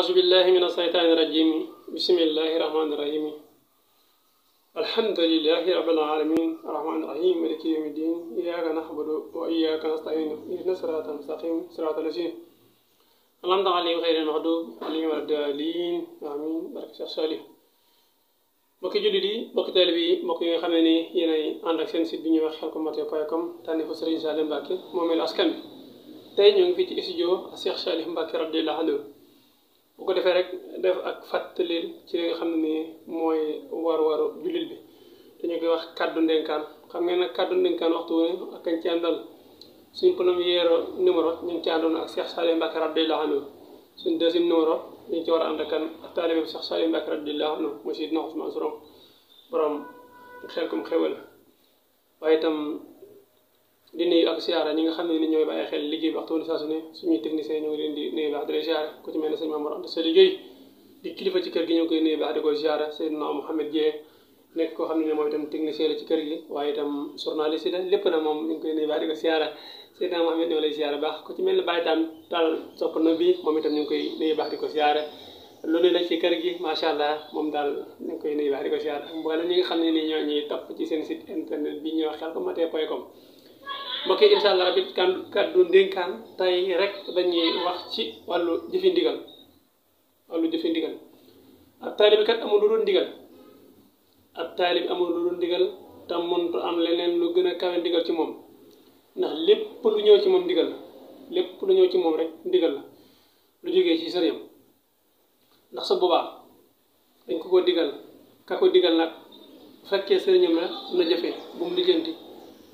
أعوذ بالله من الشيطان الرجيم بسم الله الرحمن الرحيم الحمد لله رب العالمين الرحمن الرحيم مالك يوم الدين إياك نعبد وإياك نستعين اهدنا الصراط المستقيم صراط الذين أنعمت عليهم غير المغضوب عليهم ولا الضالين آمين barke Cheikh Salih mbokki jullit yi mbokki taalibe yi mbokk yi nga xam ne ni yéenay ànd ak seen site bi ñuy wax Khelcom tànneefu Serigne Saliou Mbacké moomeel askan bi tey ñoo ngi fii ci studio Cheikh Salih Mbacké radiyallahu anhu bu ko defee rek def ak fàttali ci li nga xam ne ni mooy war-waru jullit bi dañu koy wax kaddu ndénkaan xam ngeen nag kaddu ndénkaan waxtu wu ne ak kañ ci àndal suñ premier numéro ñu ngi ci àndoon ak Cheikh Salih Mbacké radiyallahu anhu suñ deuxième numéro ñu ngi ci war a ànd ak taalibe bi Cheikh Salih Mbacké radiyallahu anhu mooy Seydina Ousmane Sorom borom Khelcom xewal waaye itam di nuyu ak siyaara ñi nga xam ne ni ñooy bàyyi xel liggéey bi waxtu wu saa su ne suñuy technicien ñoo ngi leen di nuyu baax di leen siyaara ku ci mel ne sëñ Mamadou Anta sa liggéey di kilifa ci kër gi ñoo ngi koy nuyu baax di ko siyaara Seydina Mouhamed Dieng nekk koo xam ne moom itam technicien la ci kër gi waaye itam journaliste la lépp na moom ñu ngi koy nuyu baax di ko siyaara Seydina Mouhamed ñoo lay siyaara baax ku ci mel ne Baye Tall sopp na bi moom itam ñu ngi koy nuyu baax di ko siyaara lu ne nag ci kër gi macha allah moom daal ñu ngi koy nuyu baax di ko siyaara ak mboolem ñi nga xam ne ni ñoo ñuy topp ci seen site internet bi ñuy wax Khelcom mbokk yi incha allah rabbi kaddu ndénkaan tey rek dañuy wax ci wàllu jëfi ndigal ab taalib kat amul lu dul ndigal te mënut am leneen lu gën a kawe ndigal ci moom ndax lépp lu ñëw ci moom ndigal rek ndigal la lu jógee ci sëriñam ndax sa boobaa dañ ko digal ka ko digal nag bu fekkee sëriñam la na jëfee bu mu lijjanti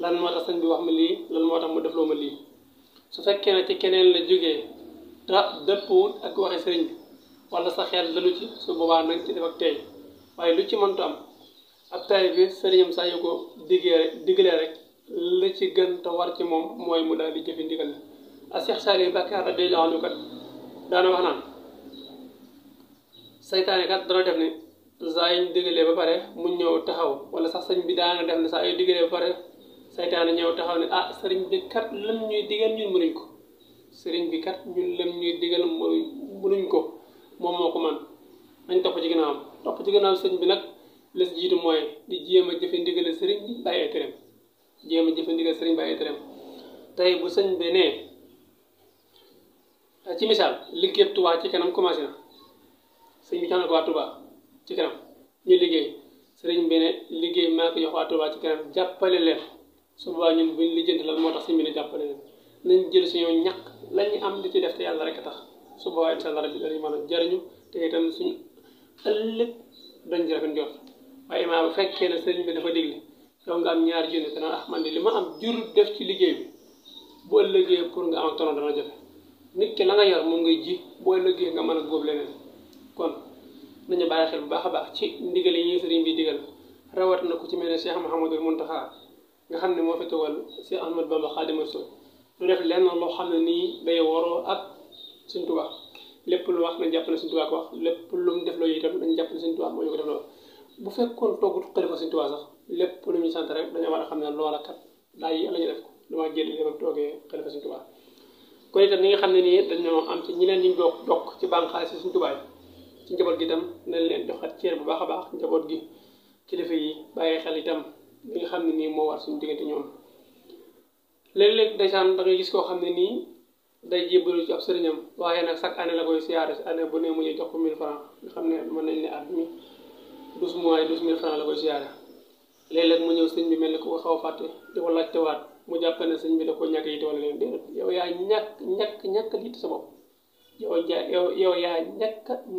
lan moo tax sëñ bi wax ma lii lan moo tax mu defloo ma lii su fekkee ne ci keneen la jógee te dëppwut ak waxe sëriñ bi wala sa xel dalu ci su boobaa nag ci def ak tey waaye lu ci mëntu am ab taalibe bi sëriñam saa yu ko digalee rek la ci gën te war ci moom mooy mu daal di jëfe ndigal la ak Cheikh Salih Mbacké radiyallahu anhu kat daana wax naan saytaane kat dana def ne saa yuñ digalee ba pare mu ñëw taxaw wala sax sëñ bi daana def ne saa yu digalee ba pare saytaane ñëw taxaw ne ah sëriñ bi kat lam ñuy digal ñun mënuñ ko mënuñ ko moom moo ko man nañ topp ci ginnaawam sëriñ bi nag la si jiitu mooy di jéem a jëfe ndigal sëriñ bi bàyyi ay tereem tey bu sëñ bi nee ci misaal liggéey Tuubaa ci kanam commencé na sëñ bi jox na ko waa Tuubaa ci kanam ñu liggéey sëriñ bi ne liggéey maa ko jox waa Tuubaa ci kanam jàppale leen su boobaa ñun buñ lijjanti lan moo tax sëñ bi ne jàppale leen nañ jël suñu ñàkk la ñu am di ci def te yàlla rek a tax su boobaa incha allah rabbi dañu mën a jariñu te itam suñu ëllëg dañ ci rafet njort waaye maa bu fekkee ne sëriñ bi dafa digle yow nga am ñaari junni te naan ah man de li ma am jur def ci liggéey bi bu ëllëgee pour nga am ak tono dana jafe nit ki la nga yor moom ngay ji bu ëllëgee nga mën a góob leneen kon nañu bàyyi xel bu baax a baax ci ndigal yi ñuy sëriñ bi digal rawat na ku ci mel ne Cheikh Mouhamadul Mountakha nga xam ne moo fi tawal Cheikh Ahmad Bamba Khadimu Rasul lu def lenn loo xam ne nii day waroo ak Sëñ Tuubaa lépp lu wax nañ jàpp ne Sëñ Tuubaa ko wax lépp lu mu def loo itam nañ jàpp ne Sëñ Tuubaa moo ñu ko def loo bu fekkoon toggut xalifa Sëñ Tuubaa sax lépp lu ñu sant rek dañoo war a xam ne loola kat daa yi la ñu def ko dama jël li ma toogee xalifa Sëñ Tuubaa kon itam ñi nga xam ne nii dañoo am ci ñeneen ñi jokk ci bànqaas si Sëñ Tuubaa ci njaboot gi itam nañ leen joxat ceer bu baax a baax njaboot gi kilifa yi bàyyi xel itam li nga xam ne nii moo war suñu diggante ñoom léeg-léeg ndeysaan da ngay gis koo xam ne nii day jébbalu ci ab sëriñam waaye nag chaque année la koy siyaare si année bu ne mu ñuy jox ko 1000 francs nga xam ne mën nañ ne at mi 12 mois 12000 francs la koy siyaare léeg-léeg mu ñëw sëñ bi mel ni ku ko xaw a fàtte di ko laajtewaat mu jàpp ne sëñ bi da ko ñàkk yitte wala leen déedéet yow yaa ñàkk yitte sa bopp yow yaa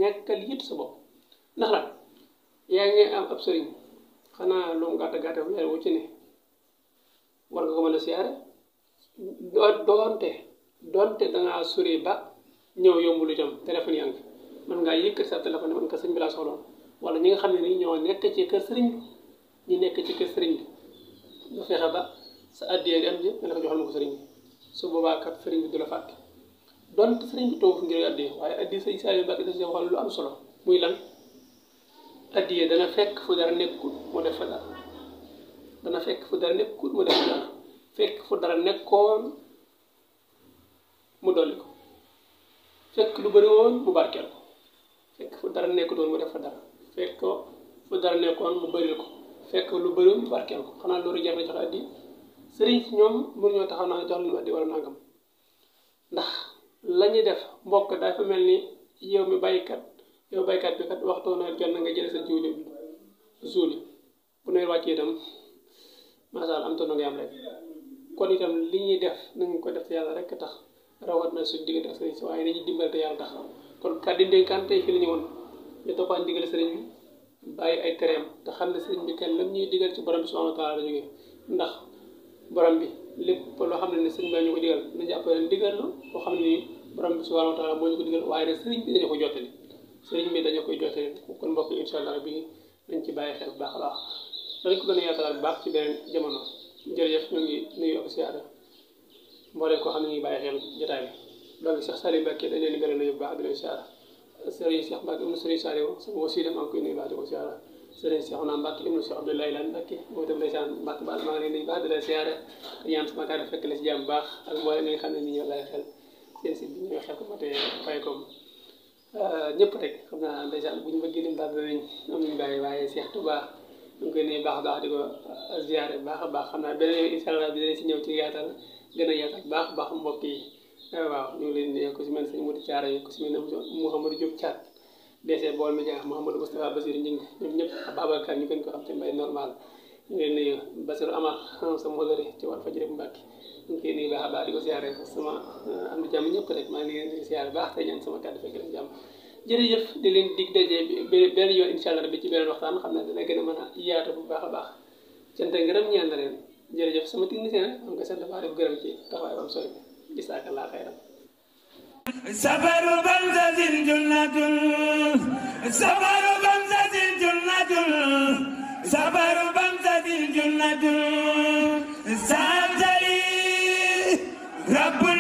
ñàkkal yitte sa bopp ndax la yaa ngi am ab sëriñ xanaa lu mu gàtt weer wu ci ne war nga ko mën a siyaare doonte dangaa sori ba ñëw yombulu itam téléphone yaa ngi mën ngaa yëkkat sa téléphone man ka sëñ bi laa soxloon wala ñi nga xam ne nii ñoo nekk ci kër sëriñ bi nga fexe ba sa addiyee di am ji nga la ko joxal ma ko sëriñ bi su boobaa kat sëriñ bi du la fàtte donte sëriñ bi toog fi ngir addiyee waaye addiyee sëñ Saliou Mbacké da ci waxal lu am solo muy lan addiyee dana fekk fu dara nekkul mu def fa dara fekk fu dara nekkoon mu dolli ko fekk lu bëri woon mu barkeel ko dara nekkutoon mu def fa dara fekk ko fu dara nekkoon mu bëril ko fekk lu bëri mu barkeel ko xanaa loolu jar na joxe addi sëriñ si ñoom mënuñoo taxaw naa jox leen addi wala nangam ndax la ñuy def mbokk dafa mel ni yow mi baykat bi kat waxtu nawet jot na nga jëlee sa jiw bi suuli bu nawet wàccee itam macha allah am toon nga am rek kon itam li ñuy def nañ ko def te yàlla rek tax rawat na suñ diggante ak sëriñ si waaye dañuy dimbal te yàlla tax kon kàddu ndénkaan tey fi la ñu woon ñu toppaan digal sëriñ bi bàyyi ay tereem te xam ne sëriñ bi kenn lam ñuy digal ci borom bi subhanahu wa taala la jógee ndax borom bi lépp loo xam ne sëriñ bi ñu ko digal na jàpp ne digal la boo xam ne nii borom bi subhanahu wa taala moo ñu ko digal waaye nag sëriñ bi dañu ko jottali kon mbokk yi incha allah bi nañ ci bàyyi xel bu baax a baax danañ ko gën a yaatalaat bu baax ci beneen jamono jërëjëf ñu ngi nuyu ak siyaara mbooleem koo xam ne ñu ngi bàyyi xel jotaay bi donc Cheikh Saliou Mbacké dañ leen di gën a nuyu bu baax di leen siyaara sëriñ Cheikh Mbacké ibnu sëriñ Saliou sama wasiila maa ngi koy nuyu baax di ko siyaara sëriñ Cheikhouna Mbacké ibnu Cheikh Abdoulaye Lan Mbacké moo itam ndeysaan Mbacké baal maa ngi leen nuyu baax di leen siyaara ñaan sama kàddu fekk la si jàmm baax ak mbooleem ñi nga xam ne ni ñoo bàyyi xel seen si bi ñoo xel ko mate fay ko ñëpp rek xam naa ndeysaan bu ñu bëggee lim daal danañ am nañu bàyyi waaye Cheikh Touba ñu ngi koy nuyu baax a baax di ko ziare baax a baax xam naa beneen yoon incha allah bi dinañ si ñëw ci yaatal gën a yaatal baax a baax mbokk yi waaw ñu ngi leen nuyu ku si mel ne sëñ Modou Thiara yi ku si mel ne Mouhamadou Diop Thiat DC Baol Média Mouhamadou Moustapha Basir Ñing ñoom ñëpp Babacar ñu gën ko xam te mbay normal ñu ngi leen nuyu Basirou Amar sama modéré ci Walf Fadjri Mbacké ñu ngi koy nuyu baax a baax di ko ziare sama am di jàmm ñëpp rek maa ngi leen di ziare baax te ñaan sama kàddu fekk leen jàmm jërëjëf di leen dig daje benn yoon incha allah bi ci beneen waxtaan xam ne dina gën a mën a yaatu bu baax a baax cant ngërëm ñaan na leen jërëjëf sama technicien am nga sant baax def gërëm ci taxawaay bam sori bi jazakallah xayran sabaru bamsatin junnatul sabaru bamsatin junnatul sabaru bamsatin junnatul santali rabbul